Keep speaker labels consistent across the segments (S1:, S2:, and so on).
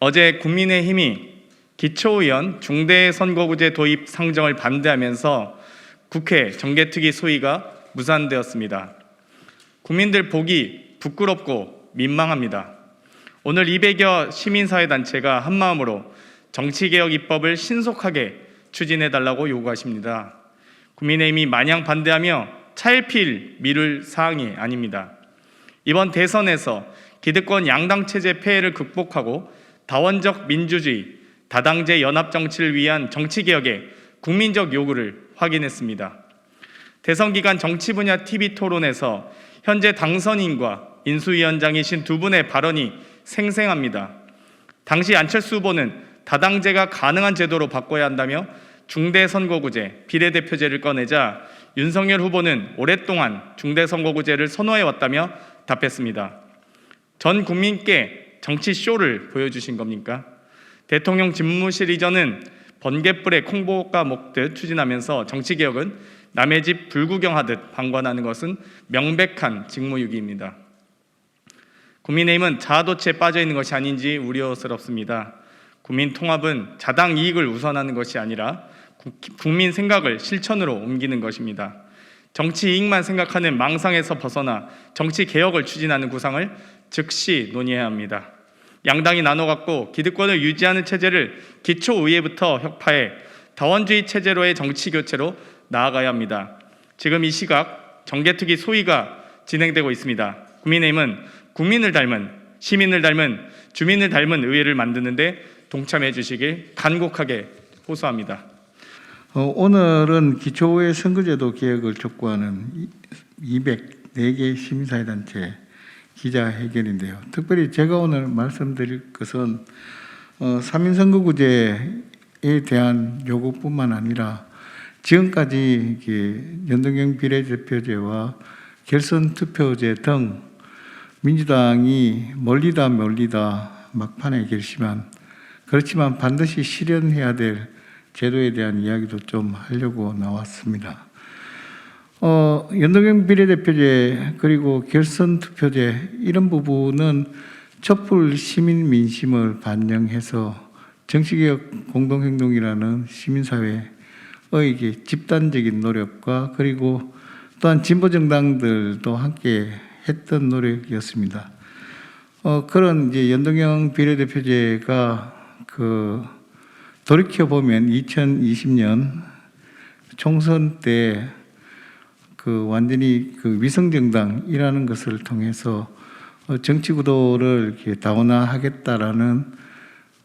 S1: 어제 국민의힘이 기초의원 중대선거구제 도입 상정을 반대하면서 국회 정개특위 소위가 무산되었습니다. 국민들 보기 부끄럽고 민망합니다. 오늘 200여 시민사회단체가 한마음으로 정치개혁 입법을 신속하게 추진해달라고 요구하십니다. 국민의힘이 마냥 반대하며 차일피일 미룰 사항이 아닙니다. 이번 대선에서 기득권 양당 체제 폐해를 극복하고 다원적 민주주의, 다당제 연합 정치를 위한 정치개혁의 국민적 요구를 확인했습니다. 대선 기간 정치 분야 TV 토론에서 현재 당선인과 인수위원장이신 두 분의 발언이 생생합니다. 당시 안철수 후보는 다당제가 가능한 제도로 바꿔야 한다며 중대선거구제, 비례대표제를 꺼내자 윤석열 후보는 오랫동안 중대선거구제를 선호해왔다며 답했습니다. 전 국민께 정치쇼를 보여주신 겁니까? 대통령 집무실 이전은 번갯불에 콩보가 먹듯 추진하면서 정치개혁은 남의 집 불구경하듯 방관하는 것은 명백한 직무유기입니다. 국민의힘은 자아도취에 빠져있는 것이 아닌지 우려스럽습니다. 국민 통합은 자당 이익을 우선하는 것이 아니라 국민 생각을 실천으로 옮기는 것입니다. 정치 이익만 생각하는 망상에서 벗어나 정치 개혁을 추진하는 구상을 즉시 논의해야 합니다. 양당이 나눠갖고 기득권을 유지하는 체제를 기초의회부터 혁파해 다원주의 체제로의 정치 교체로 나아가야 합니다. 지금 이 시각 정개특위 소위가 진행되고 있습니다. 국민의힘은 국민을 닮은, 시민을 닮은, 주민을 닮은 의회를 만드는 데 동참해 주시길 간곡하게 호소합니다.
S2: 오늘은 기초의회 선거제도 개혁을 촉구하는 204개 시민사회단체 기자회견인데요. 특별히 제가 오늘 말씀드릴 것은 3인 선거구제에 대한 요구뿐만 아니라 지금까지 연동형 비례대표제와 결선 투표제 등 민주당이 멀리다 막판에 결심한, 그렇지만 반드시 실현해야 될 제도에 대한 이야기도 좀 하려고 나왔습니다. 연동형 비례대표제 그리고 결선 투표제 이런 부분은 촛불 시민 민심을 반영해서 정치개혁 공동행동이라는 시민사회의 집단적인 노력과 그리고 또한 진보정당들도 함께 했던 노력이었습니다. 그런 이제 연동형 비례대표제가 돌이켜보면 2020년 총선 때 완전히 위성정당이라는 것을 통해서 정치 구도를 이렇게 다원화하겠다라는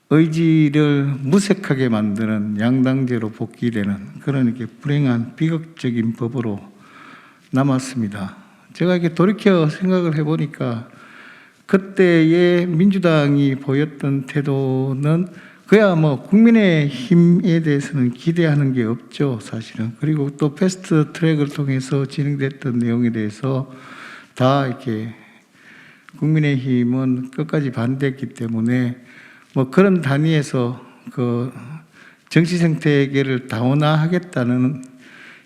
S2: 의지를 무색하게 만드는 양당제로 복귀되는 그런 이렇게 불행한 비극적인 법으로 남았습니다. 제가 이렇게 돌이켜 생각을 해보니까 그때의 민주당이 보였던 태도는 그야 국민의힘에 대해서는 기대하는 게 없죠, 사실은. 그리고 또 패스트 트랙을 통해서 진행됐던 내용에 대해서 다 이렇게 국민의힘은 끝까지 반대했기 때문에 그런 단위에서 정치 생태계를 다원화하겠다는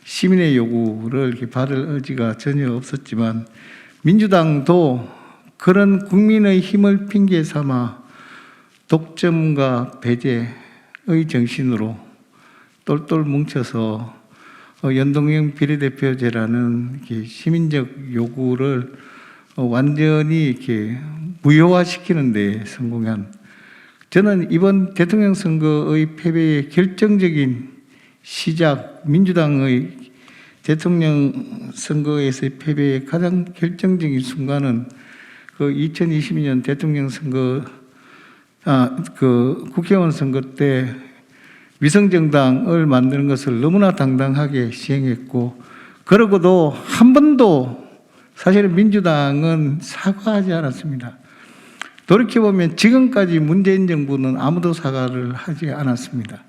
S2: 시민의 요구를 이렇게 받을 의지가 전혀 없었지만 민주당도 그런 국민의 힘을 핑계 삼아 독점과 배제의 정신으로 똘똘 뭉쳐서 연동형 비례대표제라는 시민적 요구를 완전히 이렇게 무효화시키는 데 성공한, 저는 이번 대통령 선거의 패배의 결정적인 시작, 민주당의 대통령 선거에서의 패배의 가장 결정적인 순간은 2022년 대통령 선거 국회의원 선거 때 위성정당을 만드는 것을 너무나 당당하게 시행했고, 그러고도 한 번도 사실은 민주당은 사과하지 않았습니다. 돌이켜보면 지금까지 문재인 정부는 아무도 사과를 하지 않았습니다.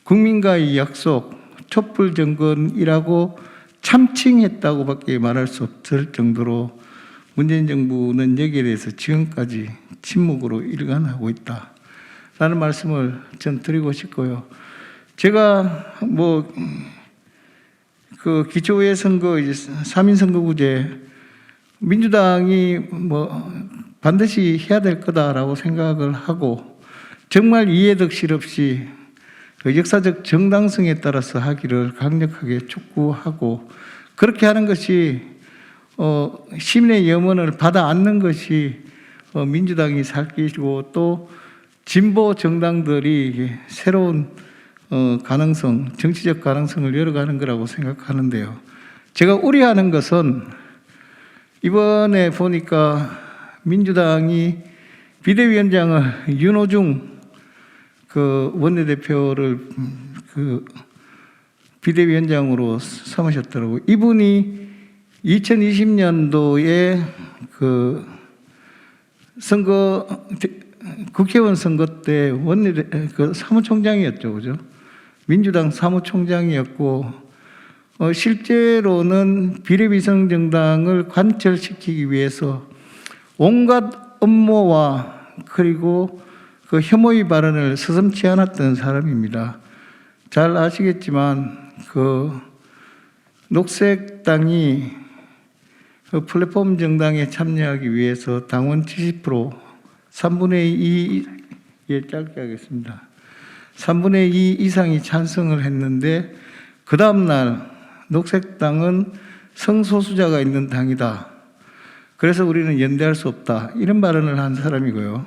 S2: 국민과의 약속, 촛불 정권이라고 참칭했다고밖에 말할 수 없을 정도로 문재인 정부는 여기에 대해서 지금까지 침묵으로 일관하고 있다라는 말씀을 전 드리고 싶고요. 제가 기초의회 선거, 3인 선거구제, 민주당이 반드시 해야 될 거다라고 생각을 하고, 정말 이해득실 없이 그 역사적 정당성에 따라서 하기를 강력하게 촉구하고, 그렇게 하는 것이 시민의 염원을 받아 안는 것이 민주당이 살 길이고, 또 진보 정당들이 새로운 가능성, 정치적 가능성을 열어가는 거라고 생각하는데요. 제가 우려하는 것은 이번에 보니까 민주당이 비대위원장을 윤호중 그 원내대표를 그 비대위원장으로 삼으셨더라고요. 이분이 2020년도에 그 선거, 국회의원 선거 때 그 사무총장이었죠, 그죠? 민주당 사무총장이었고, 실제로는 비례위성정당을 관철시키기 위해서 온갖 음모와 그리고 그 혐오의 발언을 서슴지 않았던 사람입니다. 잘 아시겠지만 그 녹색당이 그 플랫폼 정당에 참여하기 위해서 당원 70% 3분의 2, 예, 짧게 하겠습니다. 3분의 2 이상이 찬성을 했는데, 그 다음날 녹색당은 성소수자가 있는 당이다, 그래서 우리는 연대할 수 없다, 이런 발언을 한 사람이고요.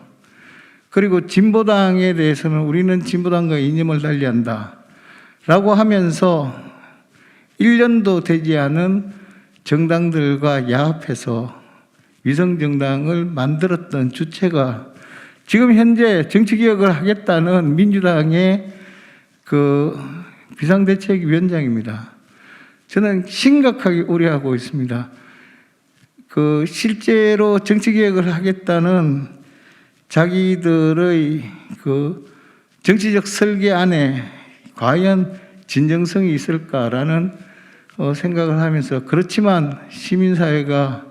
S2: 그리고 진보당에 대해서는 우리는 진보당과 이념을 달리한다 라고 하면서 1년도 되지 않은 정당들과 야합해서 위성정당을 만들었던 주체가 지금 현재 정치개혁을 하겠다는 민주당의 그 비상대책위원장입니다. 저는 심각하게 우려하고 있습니다. 그 실제로 정치개혁을 하겠다는 자기들의 그 정치적 설계 안에 과연 진정성이 있을까라는 생각을 하면서, 그렇지만 시민사회가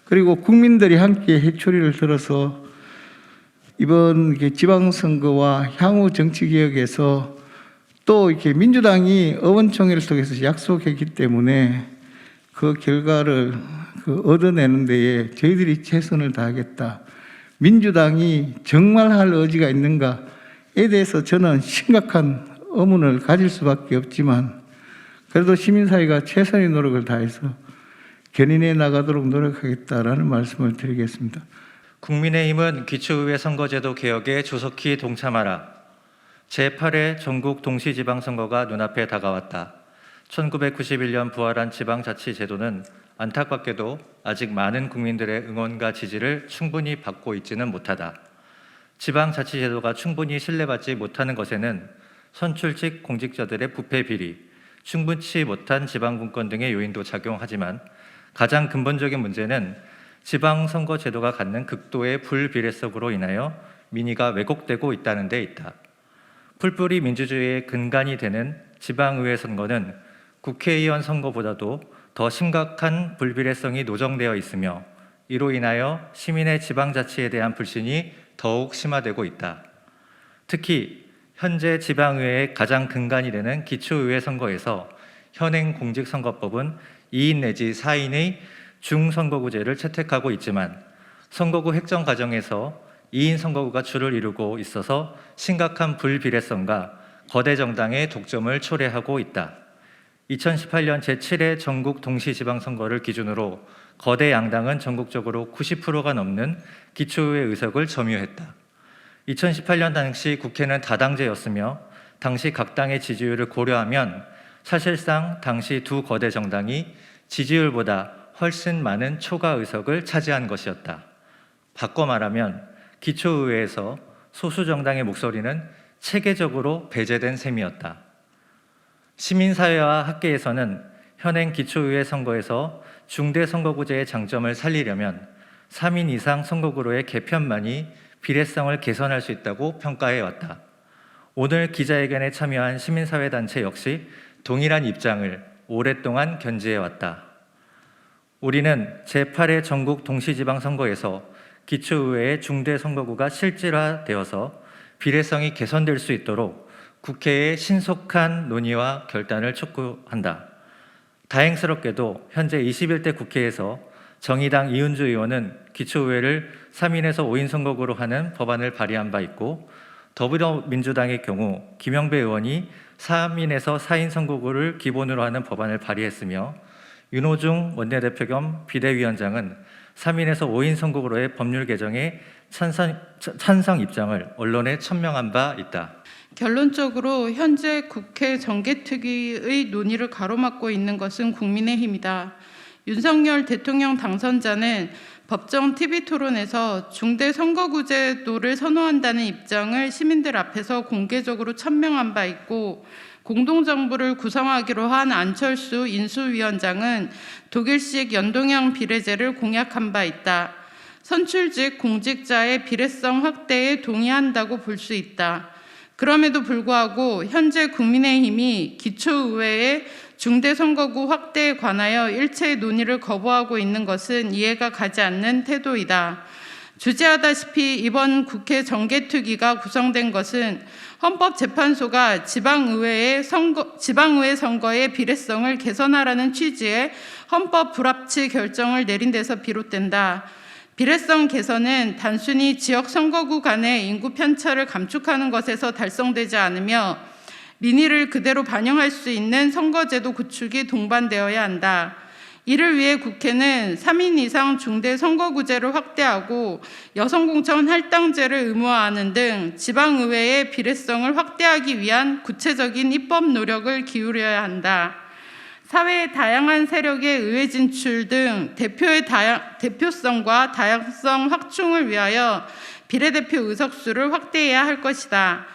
S2: 그리고 국민들이 함께 해초리를 들어서 이번 지방선거와 향후 정치개혁에서 또 이렇게 민주당이 의원총회를 통해서 약속했기 때문에 그 결과를 얻어내는 데에 저희들이 최선을 다하겠다. 민주당이 정말 할 의지가 있는가에 대해서 저는 심각한 의문을 가질 수밖에 없지만, 그래도 시민사회가 최선의 노력을 다해서 견인해 나가도록 노력하겠다라는 말씀을 드리겠습니다.
S3: 국민의힘은 기초의회 선거제도 개혁에 조속히 동참하라. 제8회 전국 동시지방선거가 눈앞에 다가왔다. 1991년 부활한 지방자치제도는 안타깝게도 아직 많은 국민들의 응원과 지지를 충분히 받고 있지는 못하다. 지방자치제도가 충분히 신뢰받지 못하는 것에는 선출직 공직자들의 부패 비리, 충분치 못한 지방분권 등의 요인도 작용하지만, 가장 근본적인 문제는 지방선거제도가 갖는 극도의 불비례성으로 인하여 민의가 왜곡되고 있다는 데 있다. 풀뿌리 민주주의의 근간이 되는 지방의회 선거는 국회의원 선거보다도 더 심각한 불비례성이 노정되어 있으며, 이로 인하여 시민의 지방자치에 대한 불신이 더욱 심화되고 있다. 특히 현재 지방의회의 가장 근간이 되는 기초의회 선거에서 현행 공직선거법은 2인 내지 4인의 중선거구제를 채택하고 있지만, 선거구 획정 과정에서 2인 선거구가 주를 이루고 있어서 심각한 불비례성과 거대 정당의 독점을 초래하고 있다. 2018년 제7회 전국 동시지방선거를 기준으로 거대 양당은 전국적으로 90%가 넘는 기초의회 의석을 점유했다. 2018년 당시 국회는 다당제였으며, 당시 각 당의 지지율을 고려하면 사실상 당시 두 거대 정당이 지지율보다 훨씬 많은 초과 의석을 차지한 것이었다. 바꿔 말하면 기초의회에서 소수 정당의 목소리는 체계적으로 배제된 셈이었다. 시민사회와 학계에서는 현행 기초의회 선거에서 중대선거구제의 장점을 살리려면 3인 이상 선거구로의 개편만이 비례성을 개선할 수 있다고 평가해왔다. 오늘 기자회견에 참여한 시민사회단체 역시 동일한 입장을 오랫동안 견지해왔다. 우리는 제8회 전국 동시지방선거에서 기초의회의 중대선거구가 실질화되어서 비례성이 개선될 수 있도록 국회의 신속한 논의와 결단을 촉구한다. 다행스럽게도 현재 21대 국회에서 정의당 이은주 의원은 기초의회를 3인에서 5인 선거구로 하는 법안을 발의한 바 있고, 더불어민주당의 경우 김영배 의원이 3인에서 4인 선거구를 기본으로 하는 법안을 발의했으며 윤호중 원내대표 겸 비대위원장은 3인에서 5인 선거구로의 법률 개정에 찬성 입장을 언론에 천명한 바 있다.
S4: 결론적으로 현재 국회 정개특위의 논의를 가로막고 있는 것은 국민의힘이다. 윤석열 대통령 당선자는 법정 TV토론에서 중대 선거구제도를 선호한다는 입장을 시민들 앞에서 공개적으로 천명한 바 있고, 공동정부를 구성하기로 한 안철수 인수위원장은 독일식 연동형 비례제를 공약한 바 있다. 선출직 공직자의 비례성 확대에 동의한다고 볼 수 있다. 그럼에도 불구하고 현재 국민의힘이 기초의회의 중대선거구 확대에 관하여 일체의 논의를 거부하고 있는 것은 이해가 가지 않는 태도이다. 주제하다시피 이번 국회 정개특위가 구성된 것은 헌법재판소가 지방의회 선거의 비례성을 개선하라는 취지의 헌법 불합치 결정을 내린 데서 비롯된다. 비례성 개선은 단순히 지역 선거구 간의 인구 편차를 감축하는 것에서 달성되지 않으며 민의를 그대로 반영할 수 있는 선거제도 구축이 동반되어야 한다. 이를 위해 국회는 3인 이상 중대 선거구제를 확대하고 여성공천 할당제를 의무화하는 등 지방의회의 비례성을 확대하기 위한 구체적인 입법 노력을 기울여야 한다. 사회의 다양한 세력의 의회 진출 등 대표성과 다양성 확충을 위하여 비례대표 의석수를 확대해야 할 것이다.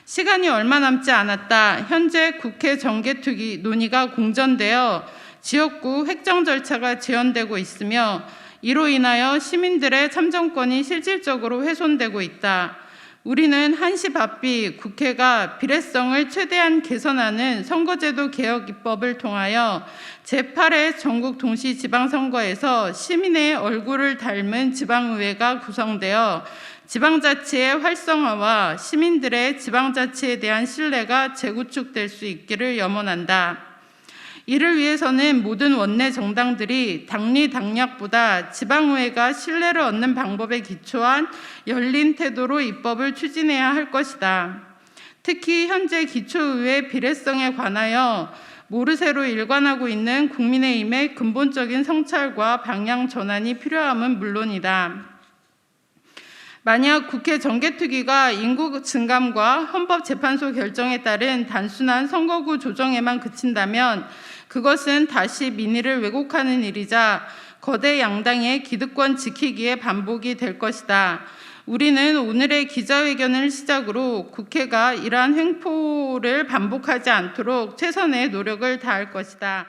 S4: 시간이 얼마 남지 않았다. 현재 국회 정개특위 논의가 공전되어 지역구 획정 절차가 지연되고 있으며 이로 인하여 시민들의 참정권이 실질적으로 훼손되고 있다. 우리는 한시 바삐 국회가 비례성을 최대한 개선하는 선거제도 개혁 입법을 통하여 제8회 전국 동시지방선거에서 시민의 얼굴을 닮은 지방의회가 구성되어 지방자치의 활성화와 시민들의 지방자치에 대한 신뢰가 재구축될 수 있기를 염원한다. 이를 위해서는 모든 원내 정당들이 당리 당략보다 지방의회가 신뢰를 얻는 방법에 기초한 열린 태도로 입법을 추진해야 할 것이다. 특히 현재 기초의회 비례성에 관하여 모르쇠로 일관하고 있는 국민의힘의 근본적인 성찰과 방향 전환이 필요함은 물론이다. 만약 국회 정개특위가 인구 증감과 헌법재판소 결정에 따른 단순한 선거구 조정에만 그친다면 그것은 다시 민의를 왜곡하는 일이자 거대 양당의 기득권 지키기의 반복이 될 것이다. 우리는 오늘의 기자회견을 시작으로 국회가 이러한 횡포를 반복하지 않도록 최선의 노력을 다할 것이다.